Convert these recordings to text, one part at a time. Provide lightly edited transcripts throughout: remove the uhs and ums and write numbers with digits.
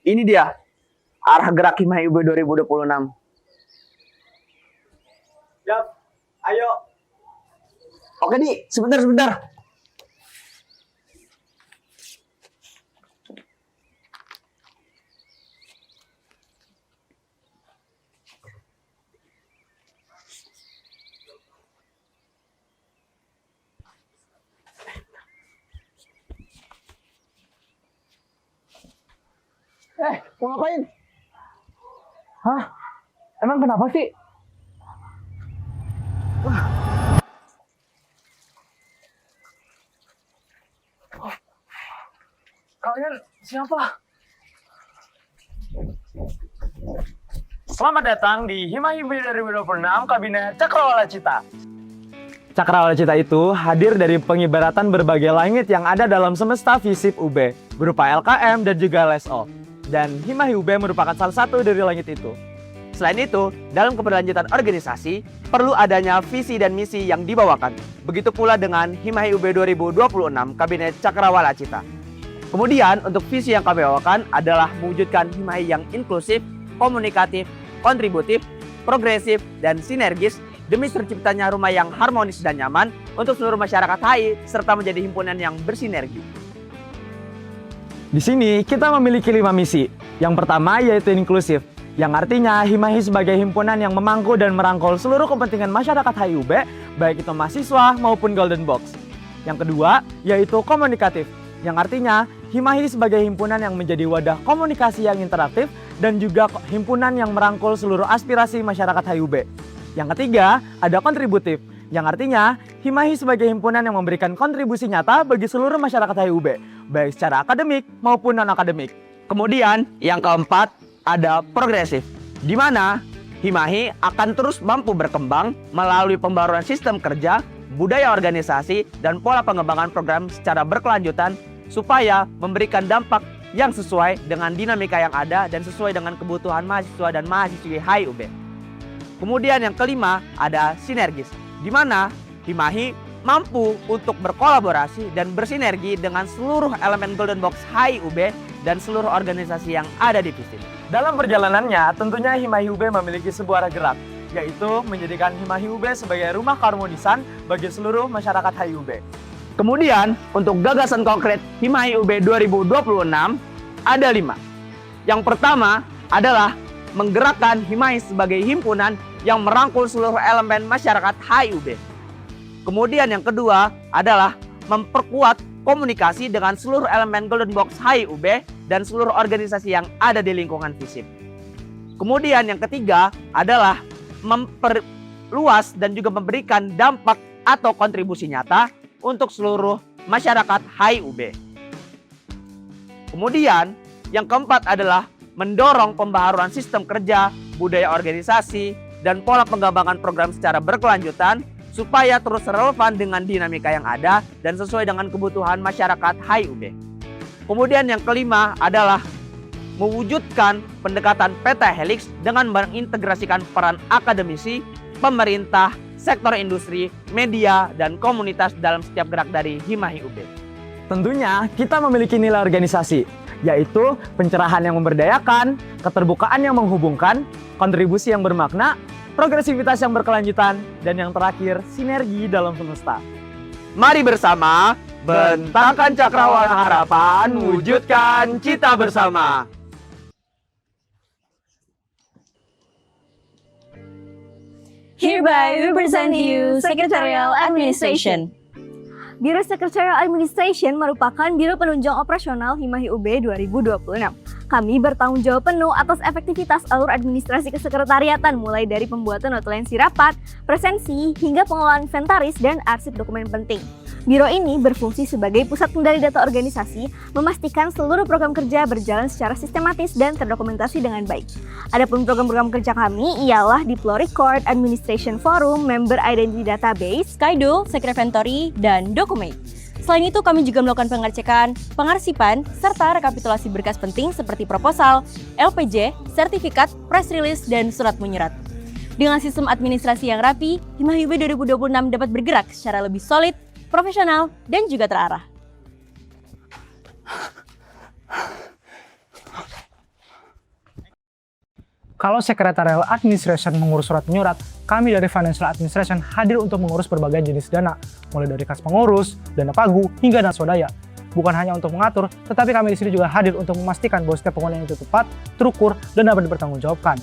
Ini dia arah gerak Himai UB 2026. Siap, ayo. Oke Di, sebentar. Mau ngapain? Hah? Emang kenapa sih? Kalian siapa? Selamat datang di Himai UB 2026 Kabinet Cakrawala Cita. Cakrawala Cita itu hadir dari pengibaratan berbagai langit yang ada dalam semesta FISIP UB, berupa LKM dan juga LSO. Dan Himai UB merupakan salah satu dari langit itu. Selain itu, dalam keberlanjutan organisasi, perlu adanya visi dan misi yang dibawakan. Begitu pula dengan Himai UB 2026 Kabinet Cakrawala Cita. Kemudian, untuk visi yang kami bawakan adalah mewujudkan Himai yang inklusif, komunikatif, kontributif, progresif, dan sinergis demi terciptanya rumah yang harmonis dan nyaman untuk seluruh masyarakat HI serta menjadi himpunan yang bersinergi. Di sini kita memiliki 5 misi. Yang pertama yaitu inklusif, yang artinya Himai sebagai himpunan yang memangku dan merangkul seluruh kepentingan masyarakat HIUB, baik itu mahasiswa maupun Golden Box. Yang kedua yaitu komunikatif, yang artinya Himai sebagai himpunan yang menjadi wadah komunikasi yang interaktif dan juga himpunan yang merangkul seluruh aspirasi masyarakat HIUB. Yang ketiga ada kontributif, yang artinya Himai sebagai himpunan yang memberikan kontribusi nyata bagi seluruh masyarakat HIUB, baik secara akademik maupun non-akademik. Kemudian yang keempat ada progresif, di mana Himai akan terus mampu berkembang melalui pembaruan sistem kerja, budaya organisasi, dan pola pengembangan program secara berkelanjutan supaya memberikan dampak yang sesuai dengan dinamika yang ada dan sesuai dengan kebutuhan mahasiswa dan mahasiswi HIUB. Kemudian yang kelima ada sinergis, di mana Himai mampu untuk berkolaborasi dan bersinergi dengan seluruh elemen Golden Box HIUB dan seluruh organisasi yang ada di FISIP. Dalam perjalanannya, tentunya Himai UB memiliki sebuah arah gerak, yaitu menjadikan Himai UB sebagai rumah keharmonisan bagi seluruh masyarakat HIUB. Kemudian untuk gagasan konkret Himai UB 2026 ada 5. Yang pertama adalah menggerakkan Himai sebagai himpunan yang merangkul seluruh elemen masyarakat HIUB. Kemudian yang kedua adalah memperkuat komunikasi dengan seluruh elemen Golden Box HIUB dan seluruh organisasi yang ada di lingkungan FISIP. Kemudian yang ketiga adalah memperluas dan juga memberikan dampak atau kontribusi nyata untuk seluruh masyarakat HIUB. Kemudian yang keempat adalah mendorong pembaharuan sistem kerja, budaya organisasi, dan pola pengembangan program secara berkelanjutan supaya terus relevan dengan dinamika yang ada dan sesuai dengan kebutuhan masyarakat HIUB. Kemudian yang kelima adalah mewujudkan pendekatan peta helix dengan mengintegrasikan peran akademisi, pemerintah, sektor industri, media, dan komunitas dalam setiap gerak dari Himai UB. Tentunya kita memiliki nilai organisasi, yaitu pencerahan yang memberdayakan, keterbukaan yang menghubungkan, kontribusi yang bermakna, progresivitas yang berkelanjutan, dan yang terakhir, sinergi dalam semesta. Mari bersama bentangkan cakrawala harapan, wujudkan cita bersama. Hereby we present you Secretarial Administration. Biro Secretarial Administration merupakan biro penunjang operasional Himai UB 2026. Kami bertanggung jawab penuh atas efektivitas alur administrasi kesekretariatan mulai dari pembuatan notulensi rapat, presensi, hingga pengelolaan inventaris dan arsip dokumen penting. Biro ini berfungsi sebagai pusat kendali data organisasi, memastikan seluruh program kerja berjalan secara sistematis dan terdokumentasi dengan baik. Adapun program-program kerja kami ialah Diplo Record, Administration Forum, Member Identity Database, Kaido, Sekreventory, dan Documate. Selain itu, kami juga melakukan pengecekan, pengarsipan, serta rekapitulasi berkas penting seperti proposal, LPJ, sertifikat, press release, dan surat menyurat. Dengan sistem administrasi yang rapi, Himai UB 2026 dapat bergerak secara lebih solid, profesional, dan juga terarah. Kalau Secretarial Administration mengurus surat menyurat, kami dari Financial Administration hadir untuk mengurus berbagai jenis dana, mulai dari kas pengurus, dana pagu, hingga dana swadaya. Bukan hanya untuk mengatur, tetapi kami di sini juga hadir untuk memastikan bahwa setiap penggunaan itu tepat, terukur, dan dapat dipertanggungjawabkan.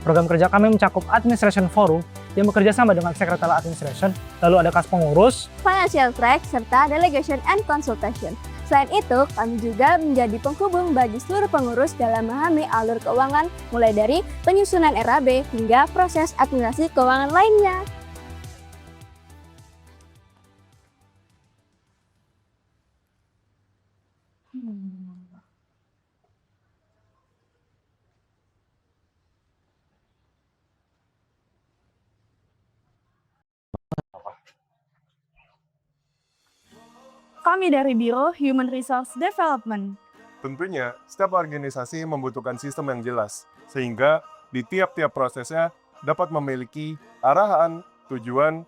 Program kerja kami mencakup Administration Forum yang bekerja sama dengan Secretarial Administration, lalu ada kas pengurus, Financial Track, serta Delegation and Consultation. Selain itu, kami juga menjadi penghubung bagi seluruh pengurus dalam memahami alur keuangan, mulai dari penyusunan RAB hingga proses administrasi keuangan lainnya. Kami dari Biro Human Resource Development. Tentunya, setiap organisasi membutuhkan sistem yang jelas, sehingga di tiap-tiap prosesnya dapat memiliki arahan, tujuan,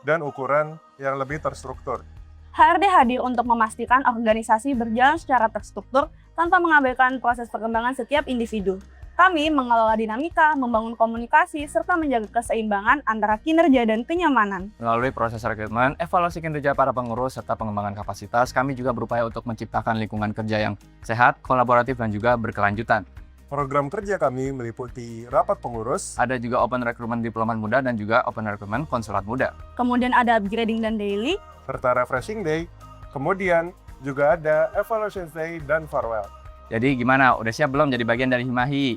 dan ukuran yang lebih terstruktur. HRD hadir untuk memastikan organisasi berjalan secara terstruktur tanpa mengabaikan proses perkembangan setiap individu. Kami mengelola dinamika, membangun komunikasi, serta menjaga keseimbangan antara kinerja dan kenyamanan. Melalui proses rekrutmen, evaluasi kinerja para pengurus, serta pengembangan kapasitas, kami juga berupaya untuk menciptakan lingkungan kerja yang sehat, kolaboratif, dan juga berkelanjutan. Program kerja kami meliputi rapat pengurus, Ada juga open recruitment diplomat muda dan juga open recruitment konsulat muda. Kemudian ada upgrading dan daily. serta refreshing day, kemudian juga ada evaluation day dan farewell. Jadi gimana? Udah siap belum jadi bagian dari Himahi?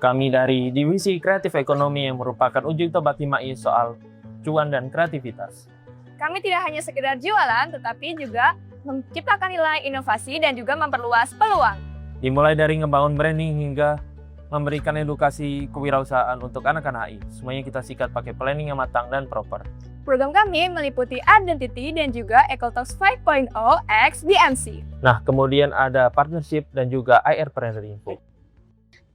Kami dari Divisi Kreatif Ekonomi yang merupakan uji tobat Himahi soal cuan dan kreativitas. Kami tidak hanya sekedar jualan, tetapi juga menciptakan nilai inovasi dan juga memperluas peluang. Dimulai dari ngebangun branding hingga memberikan edukasi kewirausahaan untuk anak-anak HI. Semuanya kita sikat pakai planning yang matang dan proper. Program kami meliputi Identity dan juga EcoTalks 5.0 X DMC. Nah, kemudian ada partnership dan juga IR Planner Info.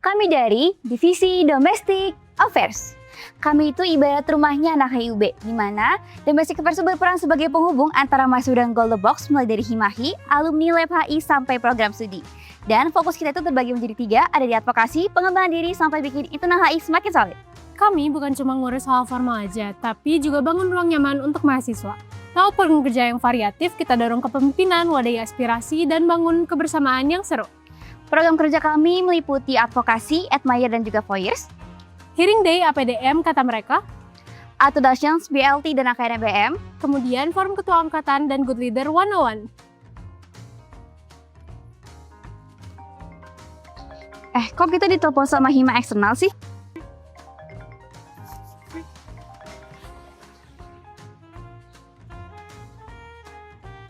Kami dari Divisi Domestic Affairs. Kami itu ibarat rumahnya anak HIUB, di mana Domestic Affairs berperan sebagai penghubung antara mahasiswa dan Gold Box mulai dari Himahi, alumni Lab HI sampai program studi. Dan fokus kita itu terbagi menjadi 3, ada di advokasi, pengembangan diri, sampai bikin internal HI semakin solid. Kami bukan cuma ngurus hal formal aja, tapi juga bangun ruang nyaman untuk mahasiswa. Lewat program kerja yang variatif, kita dorong kepemimpinan, wadahi aspirasi, dan bangun kebersamaan yang seru. Program kerja kami meliputi advokasi, admire, dan juga voice, Hearing Day APDM kata mereka, Atudactions, BLT, dan AKNBM, kemudian Forum Ketua Angkatan dan Good Leader 101. Kok kita ditelepon sama Hima eksternal sih?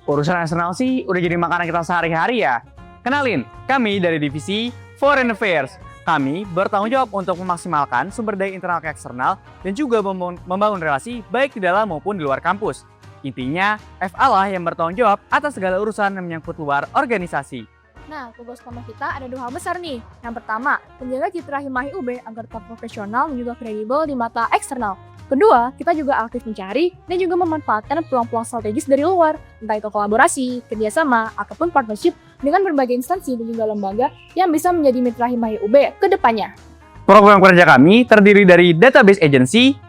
Urusan eksternal sih udah jadi makanan kita sehari-hari ya. Kenalin, kami dari Divisi Foreign Affairs. Kami bertanggung jawab untuk memaksimalkan sumber daya internal ke eksternal dan juga membangun relasi baik di dalam maupun di luar kampus. Intinya, FA lah yang bertanggung jawab atas segala urusan yang menyangkut luar organisasi. Nah, tugas utama kita ada 2 hal besar nih. Yang pertama, menjaga citra Himahi UB agar tetap profesional dan juga kredibel di mata eksternal. Kedua, kita juga aktif mencari dan juga memanfaatkan peluang-peluang strategis dari luar, entah itu kolaborasi, kerjasama, ataupun partnership dengan berbagai instansi dan juga lembaga yang bisa menjadi mitra Himahi UB ke depannya. Program kerja kami terdiri dari Database Agency,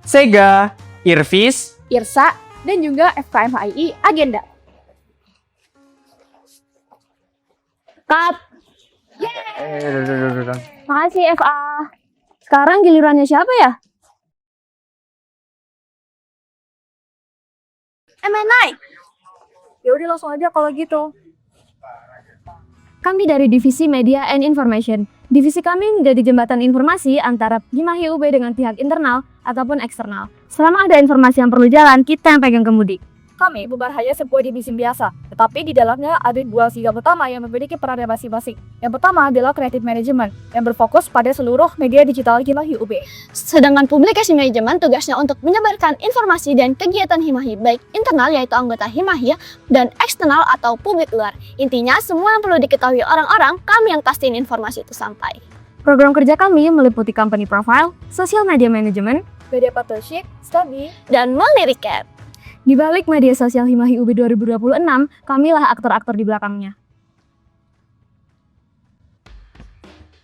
SEGA, IRFIS, IRSA, dan juga FKM HII Agenda. Cut! Makasih FA. Sekarang gilirannya siapa ya? MNI. Ya udah langsung aja kalau gitu. Kami dari Divisi Media and Information. Divisi kami menjadi jembatan informasi antara Himahi UB dengan pihak internal ataupun eksternal. Selama ada informasi yang perlu jalan, kita yang pegang kemudi. Kami bukan hanya sebuah divisi biasa, tetapi di dalamnya ada 2 sigap utama yang memiliki peran masing-masing. Yang pertama adalah Creative Management, yang berfokus pada seluruh media digital Himahi UB. Sedangkan Publication Management tugasnya untuk menyebarkan informasi dan kegiatan Himahi, baik internal yaitu anggota Himahi dan eksternal atau publik luar. Intinya semua yang perlu diketahui orang-orang, kami yang pastiin informasi itu sampai. Program kerja kami meliputi Company Profile, Social Media Management, Media Partnership, Study, Dan Multi-Recap. Di balik media sosial Himahi UB 2026, kamilah aktor-aktor di belakangnya.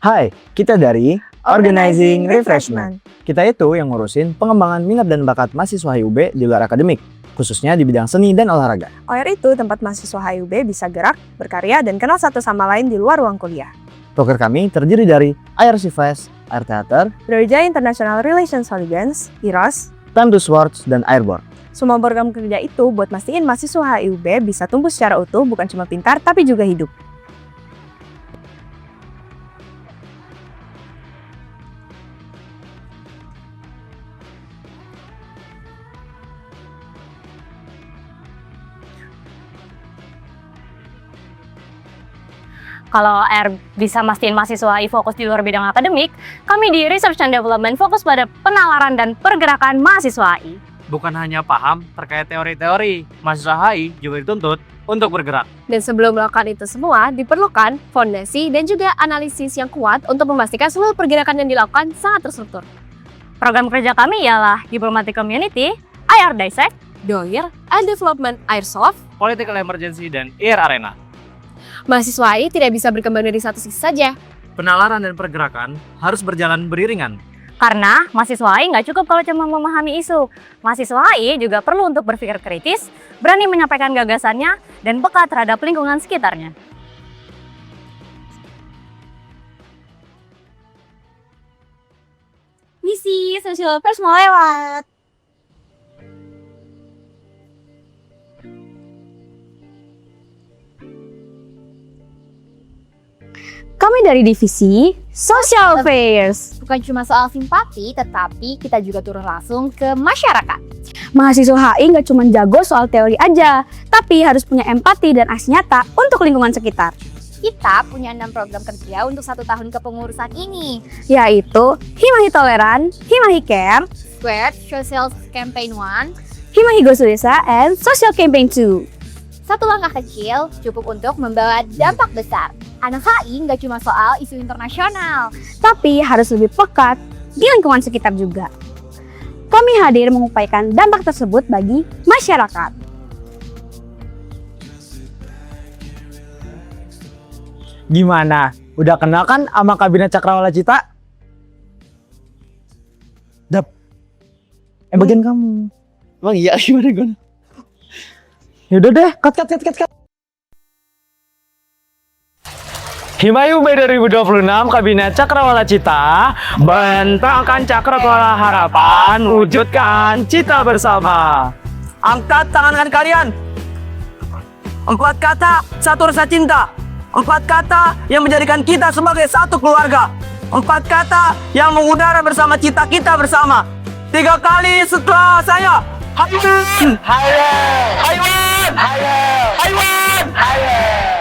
Hai, kita dari Organizing Refreshment. Kita itu yang ngurusin pengembangan minat dan bakat mahasiswa HIUB di luar akademik, khususnya di bidang seni dan olahraga. OR itu tempat mahasiswa HIUB bisa gerak, berkarya, dan kenal satu sama lain di luar ruang kuliah. Proker kami terdiri dari IRC Fest, Air Theater, Brawijaya International Relations Holy Games, IROS, Time to Swords, dan Airborne. semua program kerja itu buat mastiin mahasiswa HIUB bisa tumbuh secara utuh, bukan cuma pintar, tapi juga hidup. Kalau R bisa mastiin mahasiswa AI fokus di luar bidang akademik, kami di Research and Development fokus pada penalaran dan pergerakan mahasiswa AI. Bukan hanya paham terkait teori-teori, mahasiswa HI juga dituntut untuk bergerak. Dan sebelum melakukan itu semua, diperlukan fondasi dan juga analisis yang kuat untuk memastikan seluruh pergerakan yang dilakukan sangat terstruktur. Program kerja kami ialah Diplomatic Community, IR Dissect, DOIR, and Development Airsoft. Political Emergency dan IR Arena. Mahasiswa AI tidak bisa berkembang dari satu sisi saja. Penalaran dan pergerakan harus berjalan beriringan. Karena mahasiswa AI nggak cukup kalau cuma memahami isu. Mahasiswa AI juga perlu untuk berpikir kritis, berani menyampaikan gagasannya, dan peka terhadap lingkungan sekitarnya. Misi Social Affairs mau lewat. Kami dari divisi Social Affairs. Bukan cuma soal simpati, tetapi kita juga turun langsung ke masyarakat. Mahasiswa HI nggak cuma jago soal teori aja, tapi harus punya empati dan aksi nyata untuk lingkungan sekitar. Kita punya 6 program kerja untuk 1 tahun kepengurusan ini, Yaitu Himahi Toleran, Himahi Care, Squared Social Campaign 1. Himahi Gosu Desa, and Social Campaign 2. Satu langkah kecil cukup untuk membawa dampak besar. Anak HI nggak cuma soal isu internasional, Tapi harus lebih pekat di lingkungan sekitar juga. Kami hadir mengupayakan dampak tersebut bagi masyarakat. Gimana? Udah kenal kan sama Kabinet Cakrawala Cita? Dap. Bagian kamu. Emang iya gimana gue? Yaudah deh, cut. Himahi UB 2026 Kabinet Cakrawala Cita bentangkan cakrawala harapan, wujudkan cita bersama. Angkat tangan kalian. 4 kata, satu rasa cinta. 4 kata yang menjadikan kita sebagai satu keluarga. 4 kata yang mengudara bersama cita kita bersama. 3 kali setelah saya. Hayun! Hayun! Hayun! Hayun! Hayun!